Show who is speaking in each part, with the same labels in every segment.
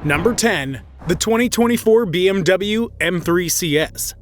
Speaker 1: Number 10. The 2024 BMW M3 CS.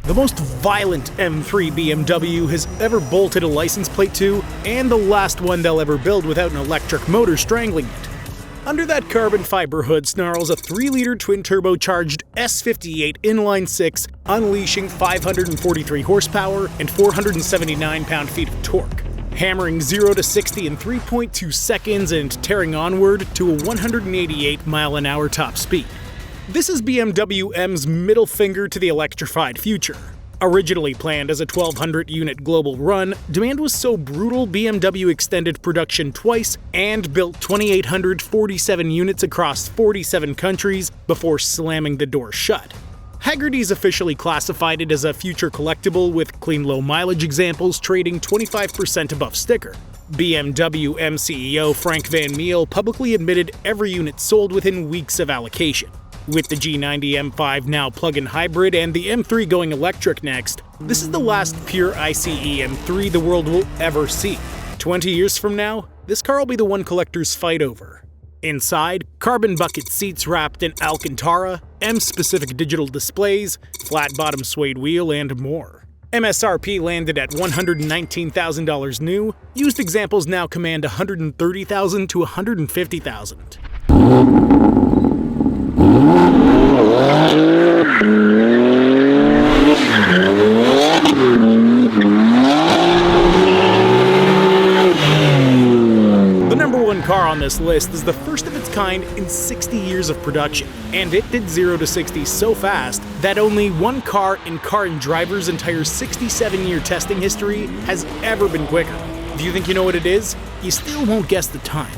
Speaker 1: The most violent M3 BMW has ever bolted a license plate to, and the last one they'll ever build without an electric motor strangling it. Under that carbon fiber hood snarls a 3-liter twin-turbocharged S58 inline-6, unleashing 543 horsepower and 479 pound-feet of torque, hammering 0 to 60 in 3.2 seconds and tearing onward to a 188-mile-an-hour top speed. This is BMW M's middle finger to the electrified future. Originally planned as a 1,200-unit global run, demand was so brutal BMW extended production twice and built 2,847 units across 47 countries before slamming the door shut. Hagerty's officially classified it as a future collectible, with clean low-mileage examples trading 25% above sticker. BMW M CEO Frank Van Meel publicly admitted every unit sold within weeks of allocation. With the G90 M5 now plug-in hybrid and the M3 going electric next, this is the last pure ICE M3 the world will ever see. 20 years from now, this car will be the one collectors fight over. Inside, carbon bucket seats wrapped in Alcantara, M-specific digital displays, flat-bottom suede wheel, and more. MSRP landed at $119,000 new. Used examples now command $130,000 to $150,000. The number one car on this list is the first of its kind in 60 years of production, and it did 0 to 60 so fast that only one car in Car and Driver's entire 67-year testing history has ever been quicker. If you think you know what it is, you still won't guess the time.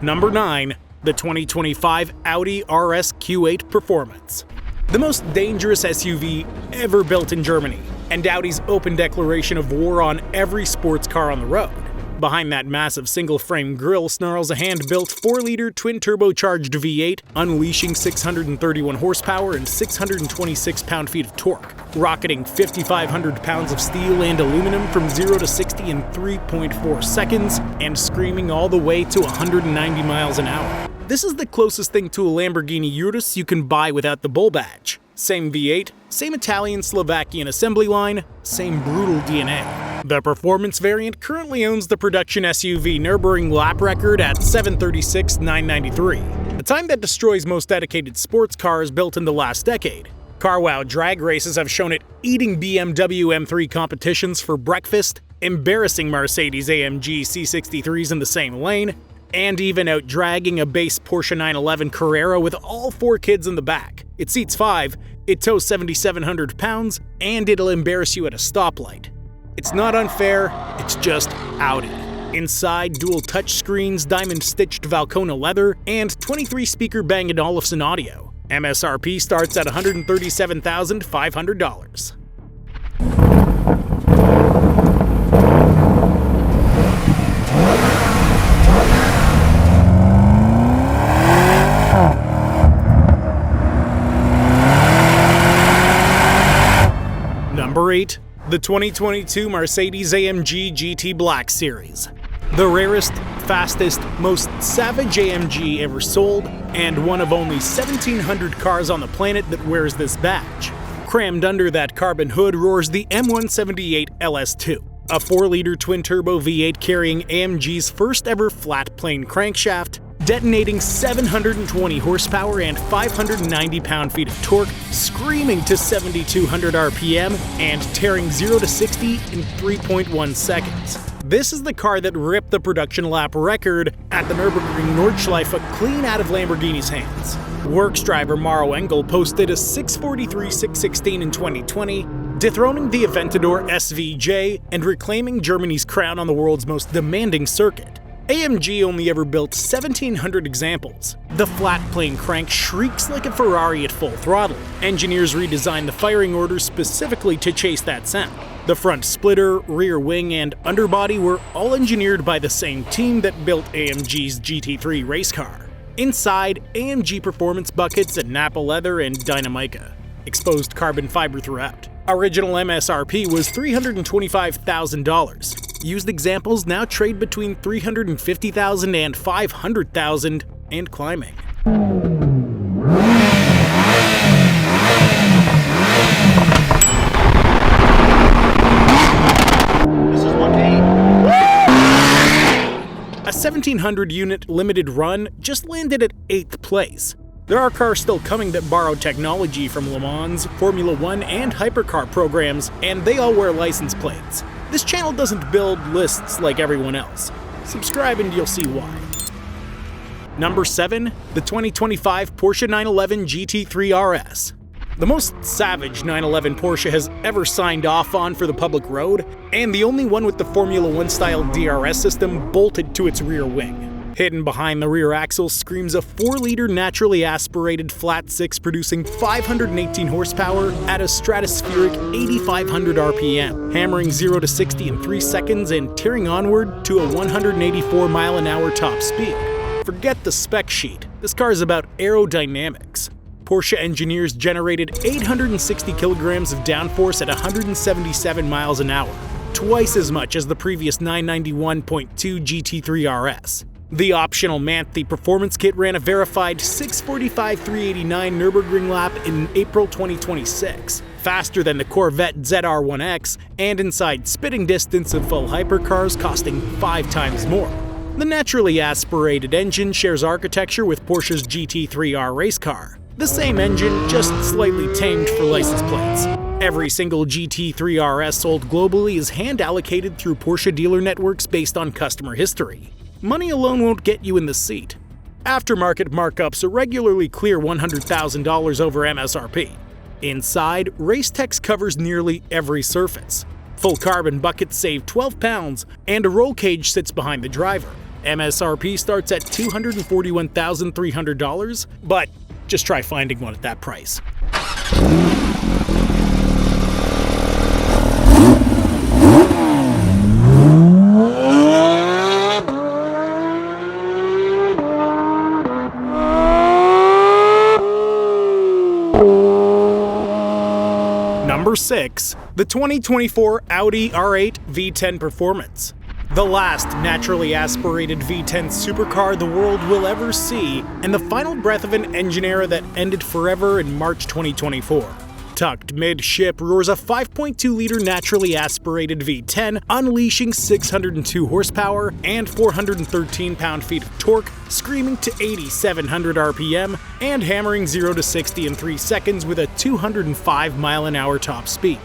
Speaker 1: Number 9. The 2025 Audi RS Q8 Performance. The most dangerous SUV ever built in Germany, and Audi's open declaration of war on every sports car on the road. Behind that massive single-frame grille snarls a hand-built 4-liter twin-turbocharged V8, unleashing 631 horsepower and 626 pound-feet of torque, rocketing 5,500 pounds of steel and aluminum from 0 to 60 in 3.4 seconds, and screaming all the way to 190 miles an hour. This is the closest thing to a Lamborghini Urus you can buy without the bull badge. Same V8, same Italian-Slovakian assembly line, same brutal DNA. The performance variant currently owns the production SUV Nürburgring lap record at 7:36.993, a time that destroys most dedicated sports cars built in the last decade. CarWow drag races have shown it eating BMW M3 competitions for breakfast, embarrassing Mercedes-AMG C63s in the same lane, and even out-dragging a base Porsche 911 Carrera with all 4 kids in the back. It seats 5, it tows 7,700 pounds, and it'll embarrass you at a stoplight. It's not unfair, it's just Audi. Inside, dual touchscreens, diamond-stitched Valcona leather, and 23-speaker Bang & Olufsen audio. MSRP starts at $137,500. Number 8. The 2022 Mercedes-AMG GT Black Series. The rarest, fastest, most savage AMG ever sold, and one of only 1,700 cars on the planet that wears this badge. Crammed under that carbon hood roars the M178 LS2, a 4-liter twin-turbo V8 carrying AMG's first ever flat plane crankshaft, detonating 720 horsepower and 590 pound-feet of torque, screaming to 7,200 RPM, and tearing 0 to 60 in 3.1 seconds. This is the car that ripped the production lap record at the Nürburgring Nordschleife clean out of Lamborghini's hands. Works driver Maro Engel posted a 643.616 in 2020, dethroning the Aventador SVJ and reclaiming Germany's crown on the world's most demanding circuit. AMG only ever built 1,700 examples. The flat plane crank shrieks like a Ferrari at full throttle. Engineers redesigned the firing order specifically to chase that sound. The front splitter, rear wing, and underbody were all engineered by the same team that built AMG's GT3 race car. Inside, AMG performance buckets and Napa leather and Dynamica. Exposed carbon fiber throughout. Original MSRP was $325,000. Used examples now trade between $350,000 and $500,000 and climbing. 1,700-unit limited run just landed at 8th place. There are cars still coming that borrow technology from Le Mans, Formula 1, and hypercar programs, and they all wear license plates. This channel doesn't build lists like everyone else. Subscribe and you'll see why. Number 7. The 2025 Porsche 911 GT3 RS. The most savage 911 Porsche has ever signed off on for the public road, and the only one with the Formula 1-style DRS system bolted to its rear wing. Hidden behind the rear axle screams a 4-liter naturally aspirated flat-six producing 518 horsepower at a stratospheric 8,500 RPM, hammering 0 to 60 in 3 seconds and tearing onward to a 184-mile-an-hour top speed. Forget the spec sheet, this car is about aerodynamics. Porsche engineers generated 860 kilograms of downforce at 177 miles an hour, twice as much as the previous 991.2 GT3 RS. The optional Manthe performance kit ran a verified 6:45.389 Nürburgring lap in April 2026, faster than the Corvette ZR1X and inside spitting distance of full hypercars costing 5 times more. The naturally aspirated engine shares architecture with Porsche's GT3 R race car. The same engine, just slightly tamed for license plates. Every single GT3 RS sold globally is hand-allocated through Porsche dealer networks based on customer history. Money alone won't get you in the seat. Aftermarket markups regularly clear $100,000 over MSRP. Inside, Racetex covers nearly every surface. Full carbon buckets save 12 pounds, and a roll cage sits behind the driver. MSRP starts at $241,300, but just try finding one at that price. Number 6. The 2024 Audi R8 V10 Performance. The last naturally aspirated V10 supercar the world will ever see, and the final breath of an engine era that ended forever in March 2024. Tucked mid-ship roars a 5.2-liter naturally aspirated V10, unleashing 602 horsepower and 413 pound-feet of torque, screaming to 8,700 RPM, and hammering 0 to 60 in 3 seconds with a 205-mile-an-hour top speed.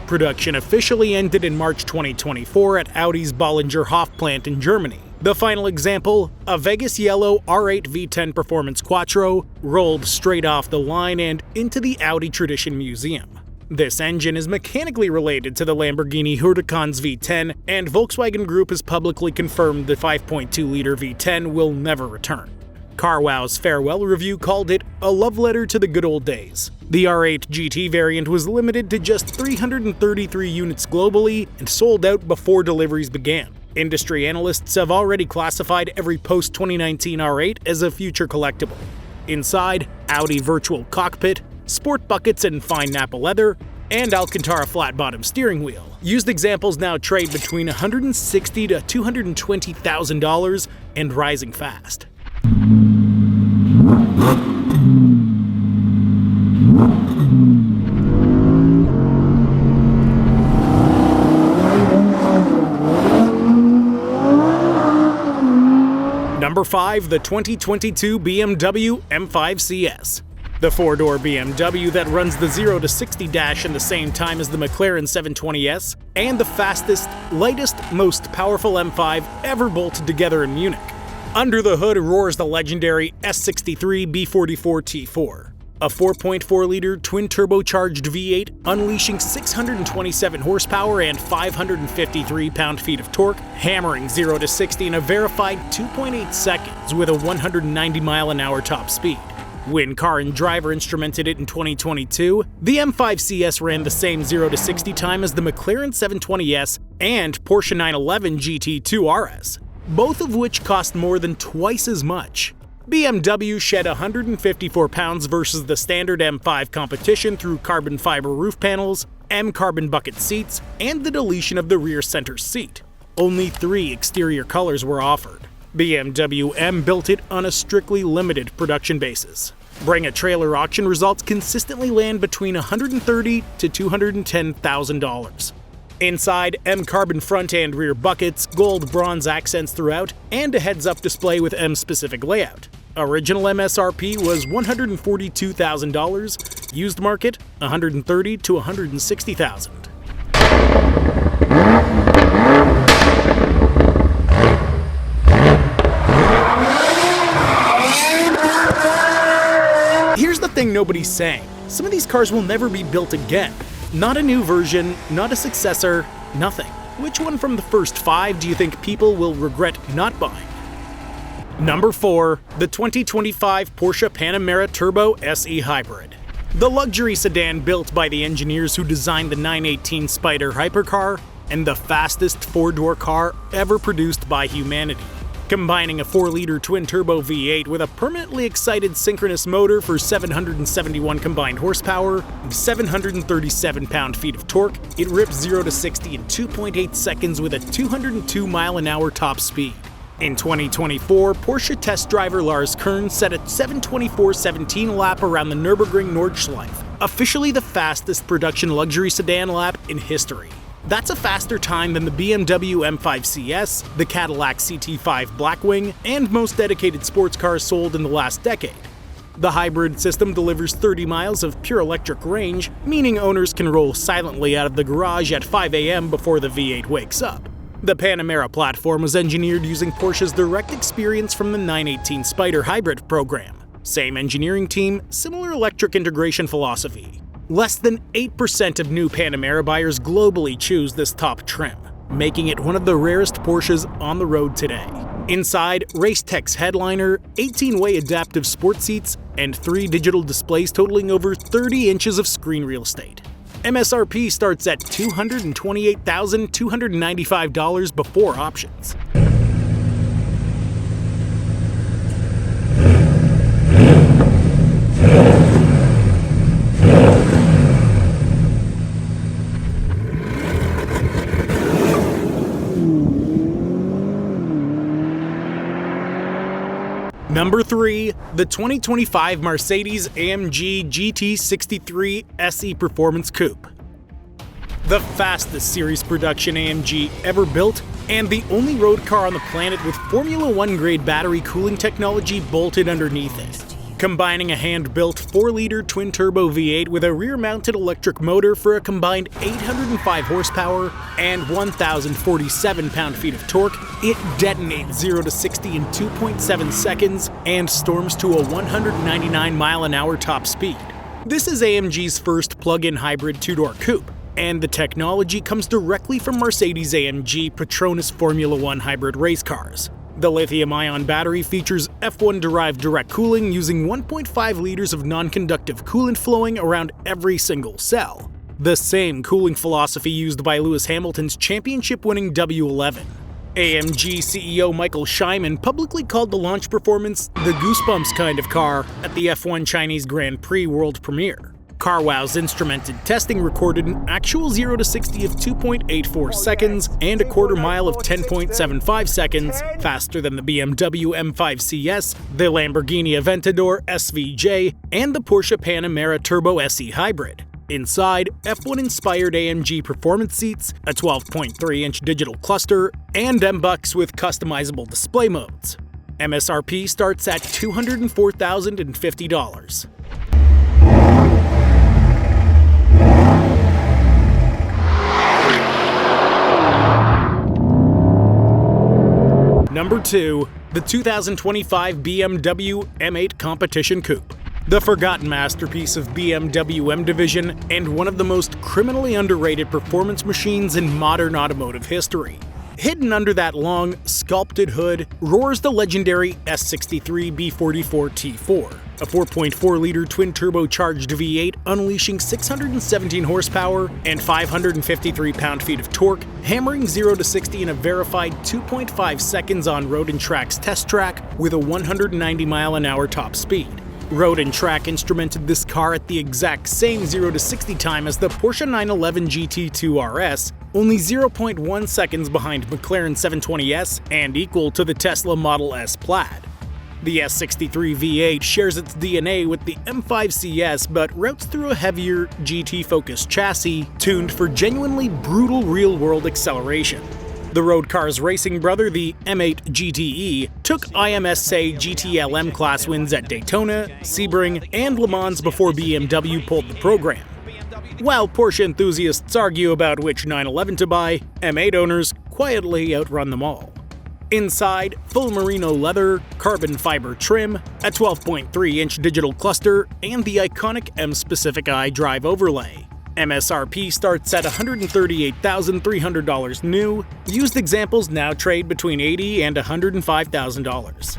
Speaker 1: Production officially ended in March 2024 at Audi's Bollinger-Hof plant in Germany. The final example, a Vegas yellow R8 V10 Performance Quattro, rolled straight off the line and into the Audi Tradition Museum. This engine is mechanically related to the Lamborghini Huracan's V10, and Volkswagen Group has publicly confirmed the 5.2-liter V10 will never return. CarWow's farewell review called it a love letter to the good old days. The R8 GT variant was limited to just 333 units globally and sold out before deliveries began. Industry analysts have already classified every post-2019 R8 as a future collectible. Inside, Audi virtual cockpit, sport buckets and fine Nappa leather, and Alcantara flat-bottom steering wheel. Used examples now trade between $160,000 to $220,000 and rising fast. Number 5. The 2022 BMW M5 CS. The 4-door BMW that runs the 0 to 60 dash in the same time as the McLaren 720S, and the fastest, lightest, most powerful M5 ever bolted together in Munich. Under the hood roars the legendary S63 B44 T4, a 4.4-liter twin-turbocharged V8 unleashing 627 horsepower and 553 pound-feet of torque, hammering 0 to 60 in a verified 2.8 seconds with a 190-mile-an-hour top speed. When Car and Driver instrumented it in 2022, the M5 CS ran the same 0 to 60 time as the McLaren 720S and Porsche 911 GT2 RS, both of which cost more than twice as much. BMW shed 154 pounds versus the standard M5 Competition through carbon fiber roof panels, M carbon bucket seats, and the deletion of the rear center seat. Only 3 exterior colors were offered. BMW M built it on a strictly limited production basis. Bring a Trailer auction results consistently land between $130,000 to $210,000. Inside, M carbon front and rear buckets, gold bronze accents throughout, and a heads-up display with M-specific layout. Original MSRP was $142,000, used market $130,000 to $160,000. Here's the thing nobody's saying. Some of these cars will never be built again. Not a new version, not a successor, nothing. Which one from the first 5 do you think people will regret not buying? Number 4. The 2025 Porsche Panamera Turbo SE Hybrid. The luxury sedan built by the engineers who designed the 918 Spider hypercar and the fastest 4-door car ever produced by humanity. Combining a 4-liter twin-turbo V8 with a permanently excited synchronous motor for 771 combined horsepower and 737 pound-feet of torque, it rips 0 to 60 in 2.8 seconds with a 202 mile-an-hour top speed. In 2024, Porsche test driver Lars Kern set a 7:24.17 lap around the Nürburgring Nordschleife, officially the fastest production luxury sedan lap in history. That's a faster time than the BMW M5 CS, the Cadillac CT5 Blackwing, and most dedicated sports cars sold in the last decade. The hybrid system delivers 30 miles of pure electric range, meaning owners can roll silently out of the garage at 5 a.m. before the V8 wakes up. The Panamera platform was engineered using Porsche's direct experience from the 918 Spider hybrid program. Same engineering team, similar electric integration philosophy. Less than 8% of new Panamera buyers globally choose this top trim, making it one of the rarest Porsches on the road today. Inside, Racetech's headliner, 18-way adaptive sport seats, and 3 digital displays totaling over 30 inches of screen real estate. MSRP starts at $228,295 before options. Number 3. The 2025 Mercedes-AMG GT63 S E Performance Coupe. The fastest series production AMG ever built, and the only road car on the planet with Formula 1 grade battery cooling technology bolted underneath it. Combining a hand-built 4-liter twin-turbo V8 with a rear-mounted electric motor for a combined 805 horsepower and 1,047 pound-feet of torque, it detonates 0 to 60 in 2.7 seconds and storms to a 199 mile-an-hour top speed. This is AMG's first plug-in hybrid 2-door coupe, and the technology comes directly from Mercedes-AMG Petronas Formula 1 hybrid race cars. The lithium-ion battery features F1-derived direct cooling using 1.5 liters of non-conductive coolant flowing around every single cell. The same cooling philosophy used by Lewis Hamilton's championship-winning W11. AMG CEO Michael Scheiman publicly called the launch performance the goosebumps kind of car at the F1 Chinese Grand Prix world premiere. CarWow's instrumented testing recorded an actual 0 to 60 of 2.84 seconds and a quarter mile of 10.75 seconds, faster than the BMW M5 CS, the Lamborghini Aventador SVJ, and the Porsche Panamera Turbo SE Hybrid. Inside, F1-inspired AMG performance seats, a 12.3-inch digital cluster, and M-Bucks with customizable display modes. MSRP starts at $204,050. Number 2. The 2025 BMW M8 Competition Coupe. The forgotten masterpiece of BMW M division and one of the most criminally underrated performance machines in modern automotive history. Hidden under that long, sculpted hood roars the legendary S63 B44 T4, a 4.4-liter twin-turbocharged V8 unleashing 617 horsepower and 553 pound-feet of torque, hammering 0 to 60 in a verified 2.5 seconds on Road & Track's test track with a 190 mile-an-hour top speed. Road & Track instrumented this car at the exact same 0 to 60 time as the Porsche 911 GT3 RS, only 0.1 seconds behind McLaren 720S and equal to the Tesla Model S Plaid. The S63 V8 shares its DNA with the M5 CS but routes through a heavier, GT-focused chassis tuned for genuinely brutal real-world acceleration. The road car's racing brother, the M8 GTE, took IMSA GTLM class wins at Daytona, Sebring, and Le Mans before BMW pulled the program. While Porsche enthusiasts argue about which 911 to buy, M8 owners quietly outrun them all. Inside, full merino leather, carbon fiber trim, a 12.3-inch digital cluster, and the iconic M-specific iDrive overlay. MSRP starts at $138,300 new. Used examples now trade between $80,000 and $105,000.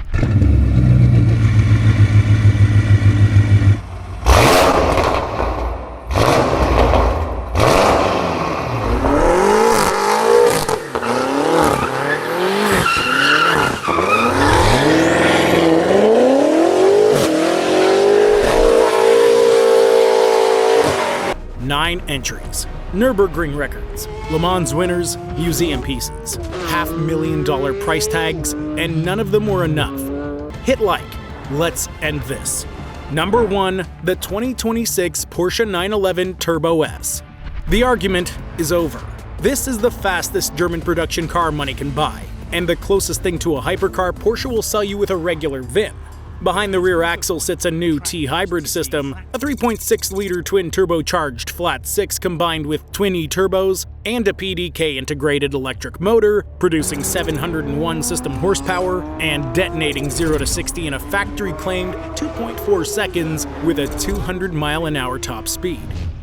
Speaker 1: 9 entries, Nürburgring records, Le Mans winners, museum pieces, $500,000 price tags, and none of them were enough. Hit like. Let's end this. Number 1, the 2026 Porsche 911 Turbo S. The argument is over. This is the fastest German production car money can buy, and the closest thing to a hypercar Porsche will sell you with a regular VIN. Behind the rear axle sits a new T-hybrid system, a 3.6-liter twin-turbocharged flat-six combined with twin E-turbos, and a PDK integrated electric motor, producing 701 system horsepower and detonating 0 to 60 in a factory-claimed 2.4 seconds with a 200-mile-an-hour top speed.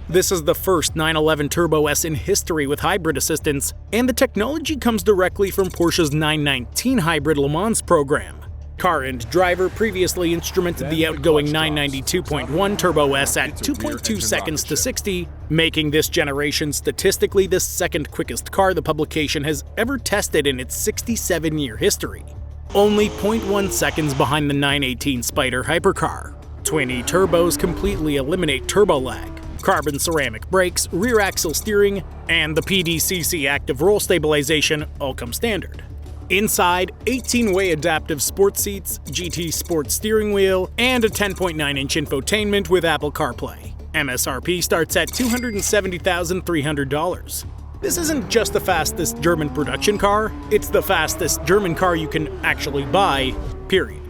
Speaker 1: This is the first 911 Turbo S in history with hybrid assistance, and the technology comes directly from Porsche's 919 hybrid Le Mans program. Car and Driver previously instrumented the outgoing 992.1 Turbo S at 2.2 seconds to 60, making this generation statistically the second quickest car the publication has ever tested in its 67-year history. Only 0.1 seconds behind the 918 Spider hypercar. Twin E-turbos completely eliminate turbo lag. Carbon ceramic brakes, rear axle steering, and the PDCC active roll stabilization all come standard. Inside, 18-way adaptive sports seats, GT Sport steering wheel, and a 10.9-inch infotainment with Apple CarPlay. MSRP starts at $270,300. This isn't just the fastest German production car, it's the fastest German car you can actually buy, period.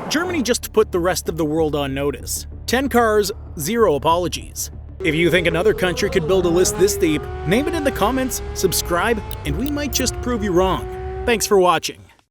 Speaker 1: Germany just put the rest of the world on notice. 10 cars, 0 apologies. If you think another country could build a list this deep, name it in the comments, subscribe, and we might just prove you wrong. Thanks for watching.